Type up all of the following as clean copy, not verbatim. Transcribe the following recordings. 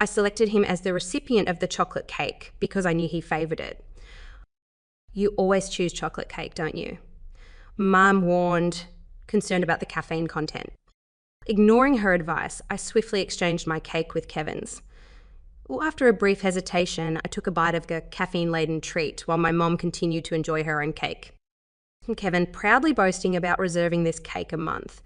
I selected him as the recipient of the chocolate cake because I knew he favoured it. You always choose chocolate cake, don't you? Mum warned, concerned about the caffeine content. Ignoring her advice, I swiftly exchanged my cake with Kevin's. Well, after a brief hesitation, I took a bite of the caffeine-laden treat while my mom continued to enjoy her own cake. And Kevin, proudly boasting about reserving this cake a month,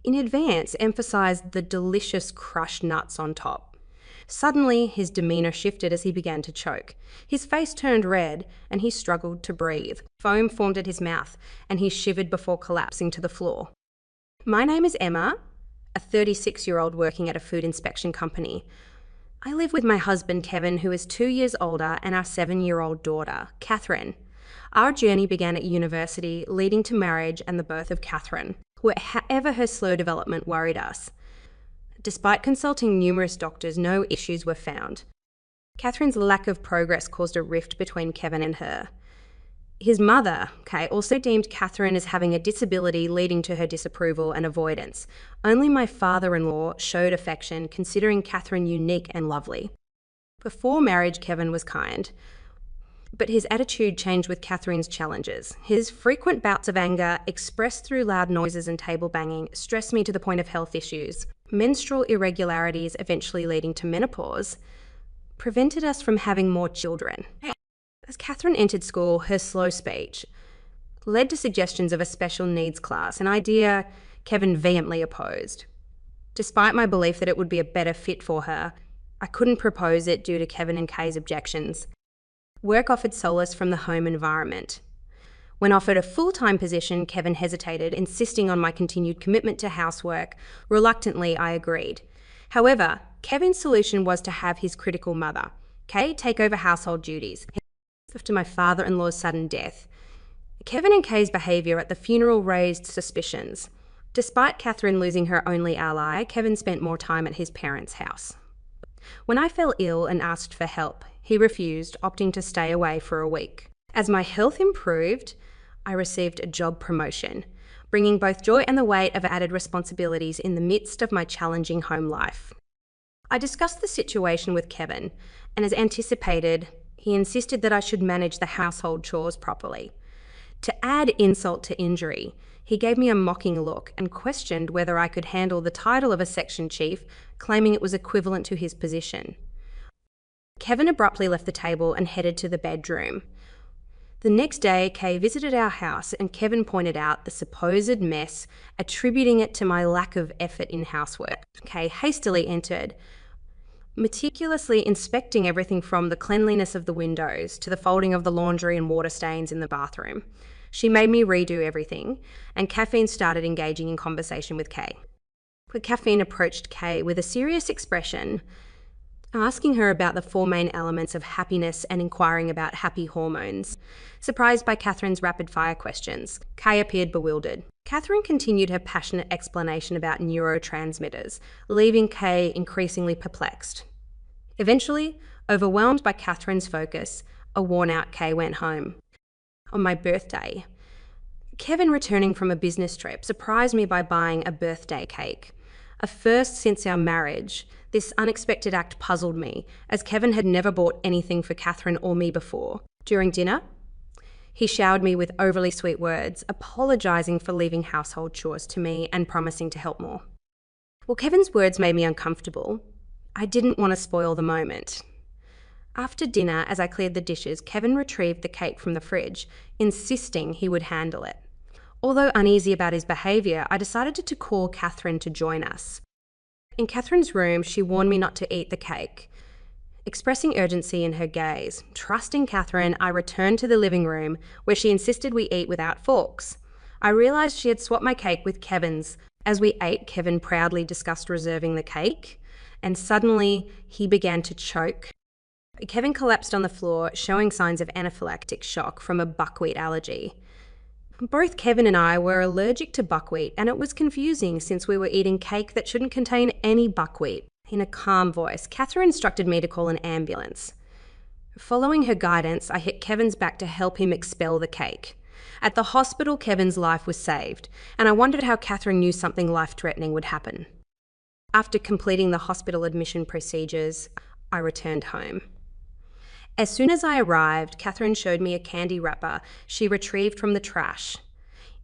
in advance emphasised the delicious crushed nuts on top. Suddenly, his demeanour shifted as he began to choke. His face turned red and he struggled to breathe. Foam formed at his mouth and he shivered before collapsing to the floor. My name is Emma, a 36-year-old working at a food inspection company. I live with my husband, Kevin, who is 2 years older, and our 7-year-old daughter, Catherine. Our journey began at university, leading to marriage and the birth of Catherine, however her slow development worried us. Despite consulting numerous doctors, no issues were found. Catherine's lack of progress caused a rift between Kevin and her. His mother, Kay, also deemed Catherine as having a disability, leading to her disapproval and avoidance. Only my father-in-law showed affection, considering Catherine unique and lovely. Before marriage, Kevin was kind, but his attitude changed with Catherine's challenges. His frequent bouts of anger, expressed through loud noises and table banging, stressed me to the point of health issues. Menstrual irregularities, eventually leading to menopause, prevented us from having more children. As Catherine entered school, her slow speech led to suggestions of a special needs class, an idea Kevin vehemently opposed. Despite my belief that it would be a better fit for her, I couldn't propose it due to Kevin and Kay's objections. Work offered solace from the home environment. When offered a full-time position, Kevin hesitated, insisting on my continued commitment to housework. Reluctantly, I agreed. However, Kevin's solution was to have his critical mother, Kay, take over household duties. After my father-in-law's sudden death, Kevin and Kay's behaviour at the funeral raised suspicions. Despite Catherine losing her only ally, Kevin spent more time at his parents' house. When I fell ill and asked for help, he refused, opting to stay away for a week. As my health improved, I received a job promotion, bringing both joy and the weight of added responsibilities in the midst of my challenging home life. I discussed the situation with Kevin, and as anticipated, he insisted that I should manage the household chores properly. To add insult to injury, he gave me a mocking look and questioned whether I could handle the title of a section chief, claiming it was equivalent to his position. Kevin abruptly left the table and headed to the bedroom. The next day, Kay visited our house and Kevin pointed out the supposed mess, attributing it to my lack of effort in housework. Kay hastily entered, meticulously inspecting everything from the cleanliness of the windows to the folding of the laundry and water stains in the bathroom. She made me redo everything, and Caffeine started engaging in conversation with Kay. Caffeine approached Kay with a serious expression, asking her about the 4 main elements of happiness and inquiring about happy hormones. Surprised by Catherine's rapid-fire questions, Kay appeared bewildered. Catherine continued her passionate explanation about neurotransmitters, leaving Kay increasingly perplexed. Eventually, overwhelmed by Catherine's focus, a worn-out Kay went home. On my birthday, Kevin, returning from a business trip, surprised me by buying a birthday cake. A first since our marriage, this unexpected act puzzled me, as Kevin had never bought anything for Catherine or me before. During dinner, he showered me with overly sweet words, apologising for leaving household chores to me and promising to help more. Well, Kevin's words made me uncomfortable. I didn't want to spoil the moment. After dinner, as I cleared the dishes, Kevin retrieved the cake from the fridge, insisting he would handle it. Although uneasy about his behaviour, I decided to call Catherine to join us. In Catherine's room, she warned me not to eat the cake, expressing urgency in her gaze. Trusting Catherine, I returned to the living room, where she insisted we eat without forks. I realised she had swapped my cake with Kevin's. As we ate, Kevin proudly discussed reserving the cake, and suddenly he began to choke. Kevin collapsed on the floor, showing signs of anaphylactic shock from a buckwheat allergy. Both Kevin and I were allergic to buckwheat, and it was confusing since we were eating cake that shouldn't contain any buckwheat. In a calm voice, Catherine instructed me to call an ambulance. Following her guidance, I hit Kevin's back to help him expel the cake. At the hospital, Kevin's life was saved, and I wondered how Catherine knew something life-threatening would happen. After completing the hospital admission procedures, I returned home. As soon as I arrived, Catherine showed me a candy wrapper she retrieved from the trash.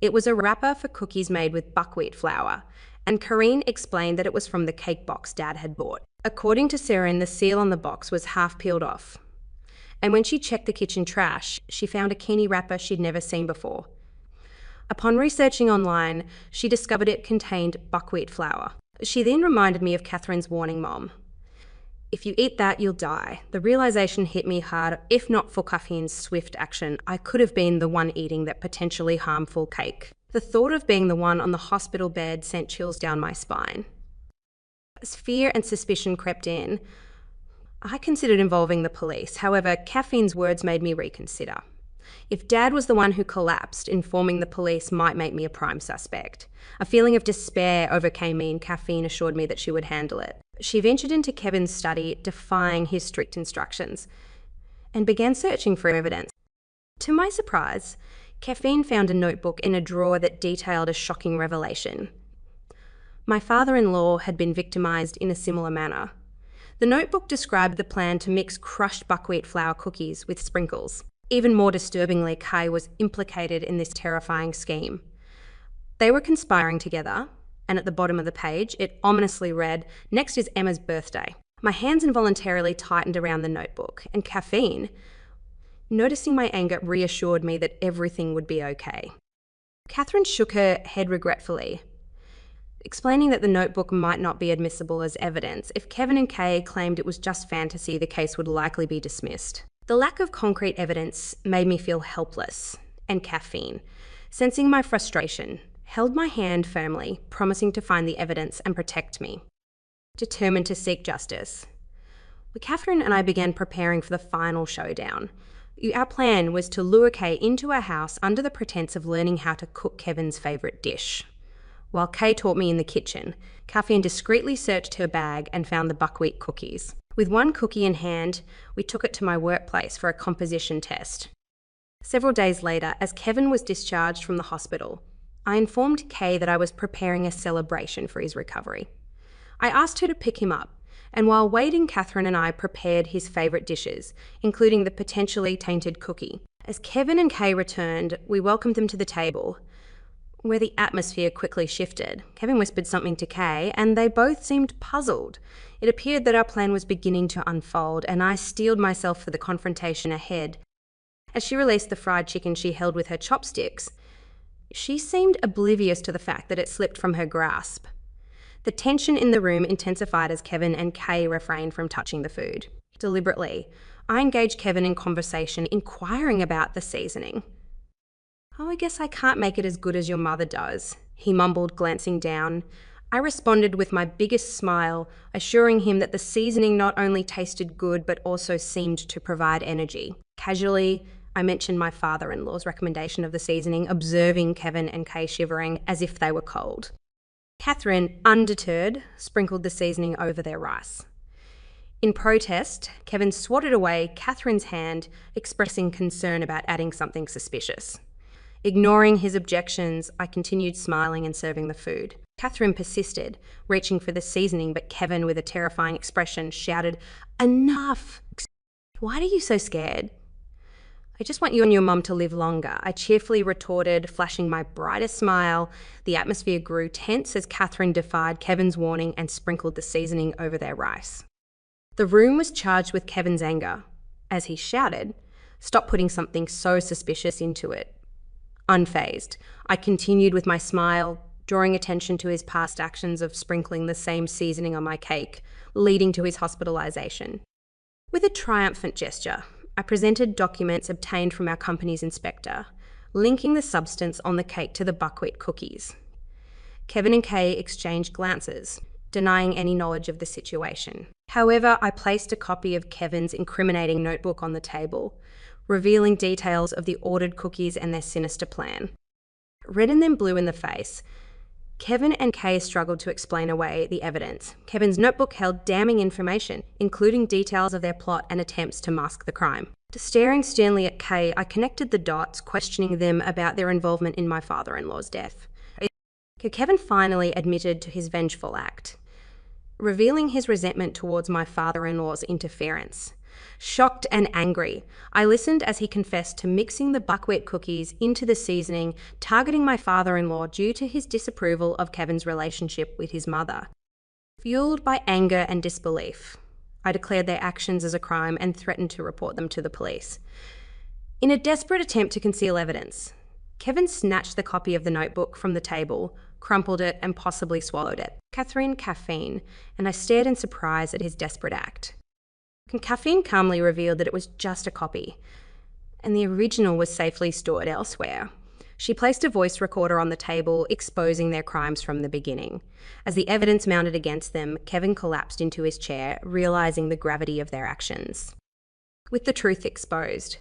It was a wrapper for cookies made with buckwheat flour, and Corrine explained that it was from the cake box Dad had bought. According to Seren, the seal on the box was half peeled off. And when she checked the kitchen trash, she found a candy wrapper she'd never seen before. Upon researching online, she discovered it contained buckwheat flour. She then reminded me of Catherine's warning mom. If you eat that, you'll die. The realization hit me hard. If not for Caffeine's swift action, I could have been the one eating that potentially harmful cake. The thought of being the one on the hospital bed sent chills down my spine. As fear and suspicion crept in, I considered involving the police. However, Caffeine's words made me reconsider. If Dad was the one who collapsed, informing the police might make me a prime suspect. A feeling of despair overcame me, and Caffeine assured me that she would handle it. She ventured into Kevin's study, defying his strict instructions, and began searching for evidence. To my surprise, Caffeine found a notebook in a drawer that detailed a shocking revelation. My father-in-law had been victimised in a similar manner. The notebook described the plan to mix crushed buckwheat flour cookies with sprinkles. Even more disturbingly, Kay was implicated in this terrifying scheme. They were conspiring together, and at the bottom of the page, it ominously read, "Next is Emma's birthday." My hands involuntarily tightened around the notebook, and Caffeine, noticing my anger, reassured me that everything would be okay. Catherine shook her head regretfully, explaining that the notebook might not be admissible as evidence. If Kevin and Kay claimed it was just fantasy, the case would likely be dismissed. The lack of concrete evidence made me feel helpless, and Caffeine, sensing my frustration, held my hand firmly, promising to find the evidence and protect me. Determined to seek justice, Catherine and I began preparing for the final showdown. Our plan was to lure Kay into our house under the pretense of learning how to cook Kevin's favourite dish. While Kay taught me in the kitchen, Caffeine discreetly searched her bag and found the buckwheat cookies. With one cookie in hand, we took it to my workplace for a composition test. Several days later, as Kevin was discharged from the hospital, I informed Kay that I was preparing a celebration for his recovery. I asked her to pick him up, and while waiting, Catherine and I prepared his favourite dishes, including the potentially tainted cookie. As Kevin and Kay returned, we welcomed them to the table, where the atmosphere quickly shifted. Kevin whispered something to Kay, and they both seemed puzzled. It appeared that our plan was beginning to unfold, and I steeled myself for the confrontation ahead. As she released the fried chicken she held with her chopsticks, she seemed oblivious to the fact that it slipped from her grasp. The tension in the room intensified as Kevin and Kay refrained from touching the food. Deliberately, I engaged Kevin in conversation, inquiring about the seasoning. "Oh, I guess I can't make it as good as your mother does," he mumbled, glancing down. I responded with my biggest smile, assuring him that the seasoning not only tasted good but also seemed to provide energy. Casually, I mentioned my father-in-law's recommendation of the seasoning, observing Kevin and Kay shivering as if they were cold. Catherine, undeterred, sprinkled the seasoning over their rice. In protest, Kevin swatted away Catherine's hand, expressing concern about adding something suspicious. Ignoring his objections, I continued smiling and serving the food. Catherine persisted, reaching for the seasoning, but Kevin, with a terrifying expression, shouted, "Enough! Why are you so scared?" "I just want you and your mum to live longer," I cheerfully retorted, flashing my brightest smile. The atmosphere grew tense as Catherine defied Kevin's warning and sprinkled the seasoning over their rice. The room was charged with Kevin's anger, as he shouted, "Stop putting something so suspicious into it." Unfazed, I continued with my smile, drawing attention to his past actions of sprinkling the same seasoning on my cake, leading to his hospitalisation. With a triumphant gesture, I presented documents obtained from our company's inspector, linking the substance on the cake to the buckwheat cookies. Kevin and Kay exchanged glances, denying any knowledge of the situation. However, I placed a copy of Kevin's incriminating notebook on the table, revealing details of the ordered cookies and their sinister plan. Red and then blue in the face, Kevin and Kay struggled to explain away the evidence. Kevin's notebook held damning information, including details of their plot and attempts to mask the crime. Staring sternly at Kay, I connected the dots, questioning them about their involvement in my father-in-law's death. Kevin finally admitted to his vengeful act. revealing his resentment towards my father-in-law's interference. Shocked and angry, I listened as he confessed to mixing the buckwheat cookies into the seasoning, targeting my father-in-law due to his disapproval of Kevin's relationship with his mother. Fueled by anger and disbelief, I declared their actions as a crime and threatened to report them to the police. In a desperate attempt to conceal evidence, Kevin snatched the copy of the notebook from the table, crumpled it, and possibly swallowed it. Catherine caffeine, and I stared in surprise at his desperate act. Caffeine calmly revealed that it was just a copy, and the original was safely stored elsewhere. She placed a voice recorder on the table, exposing their crimes from the beginning. As the evidence mounted against them, Kevin collapsed into his chair, realizing the gravity of their actions. With the truth exposed,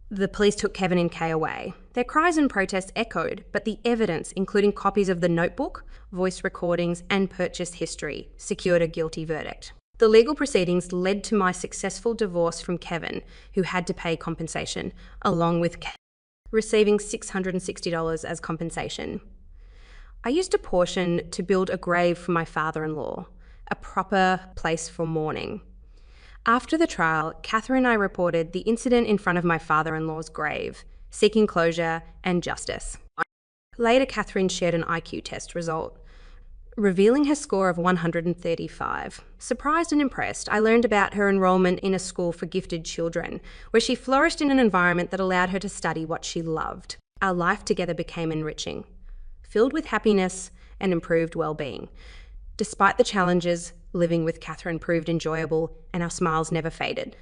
the police took Kevin and Kay away. Their cries and protests echoed, but the evidence, including copies of the notebook, voice recordings, and purchase history, secured a guilty verdict. The legal proceedings led to my successful divorce from Kevin, who had to pay compensation, along with Kay receiving $660 as compensation. I used a portion to build a grave for my father-in-law, a proper place for mourning. After the trial, Catherine and I reported the incident in front of my father-in-law's grave, seeking closure and justice. Later, Catherine shared an IQ test result, revealing her score of 135. Surprised and impressed, I learned about her enrollment in a school for gifted children, where she flourished in an environment that allowed her to study what she loved. Our life together became enriching, filled with happiness and improved well-being. Despite the challenges, living with Catherine proved enjoyable, and our smiles never faded.